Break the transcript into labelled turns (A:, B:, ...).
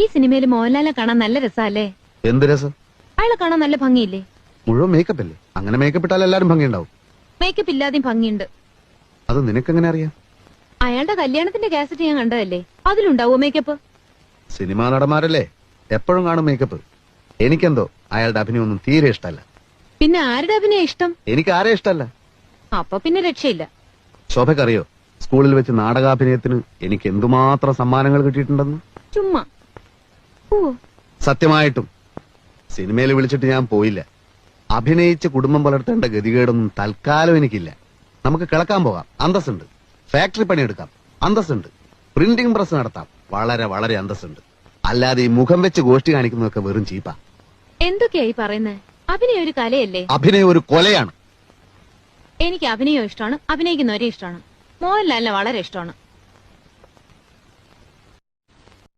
A: ഈ സിനിമയിൽ മോഹൻലാലിനെ കാണാൻ നല്ല രസമല്ലേ?
B: എന്ത് രസം?
A: അയാളെ കാണാൻ നല്ല ഭംഗിയില്ലേ?
B: മുഴുവൻ മേക്കപ്പ് അല്ലേ? അങ്ങനെ മേക്കപ്പ് ഇട്ടാൽ എല്ലാരും ഭംഗിയുണ്ടാവും.
A: മേക്കപ്പ് ഇല്ലാതെയും ഭംഗിയുണ്ട്.
B: അത് നിനക്കെങ്ങനെ അറിയാം?
A: അയാളുടെ കല്യാണത്തിന്റെ കാസറ്റ് ഞാൻ കണ്ടതല്ലേ, അതിലുണ്ടാവോ മേക്കപ്പ്?
B: സിനിമാ നടന്മാരല്ലേ, എപ്പോഴും കാണും മേക്കപ്പ്. എനിക്കെന്തോ അയാളുടെ അഭിനയൊന്നും തീരെ ഇഷ്ടമല്ല.
A: പിന്നെ ആരുടെ അഭിനയം ഇഷ്ടം?
B: എനിക്ക് ആരെ ഇഷ്ടമല്ല.
A: അപ്പൊ പിന്നെ രക്ഷയില്ല.
B: ശോഭക്കറിയോ, സ്കൂളിൽ വെച്ച് നാടകാഭിനയത്തിന് എനിക്ക് എന്തുമാത്രം സമ്മാനങ്ങൾ കിട്ടിയിട്ടുണ്ടെന്ന്?
A: ചുമ്മാ. ഓ,
B: സത്യമായിട്ടും സിനിമയിൽ വിളിച്ചിട്ട് ഞാൻ പോയില്ല. അഭിനയിച്ച് കുടുംബം പുലർത്തേണ്ട ഗതികേടൊന്നും തൽക്കാലം എനിക്കില്ല. നമുക്ക് കിളക്കാൻ പോകാം, അന്തസ്സുണ്ട്. ഫാക്ടറി പണിയെടുക്കാം, അന്തസ്സുണ്ട്. പ്രിന്റിംഗ് പ്രസ് നടത്താം, വളരെ വളരെ അന്തസ്സുണ്ട്. അല്ലാതെ ഈ മുഖം വെച്ച് ഗോഷ്ടി കാണിക്കുന്നതൊക്കെ വെറും ചീപ്പാ.
A: എന്തൊക്കെയായി പറയുന്നത്? അഭിനയം ഒരു കലയല്ലേ?
B: അഭിനയം ഒരു കൊലയാണ്.
A: എനിക്ക് അഭിനയം ഇഷ്ടമാണ്, അഭിനയിക്കുന്നവരെ ഇഷ്ടമാണ്. മോഹൻലാലിനെ വളരെ ഇഷ്ടമാണ്.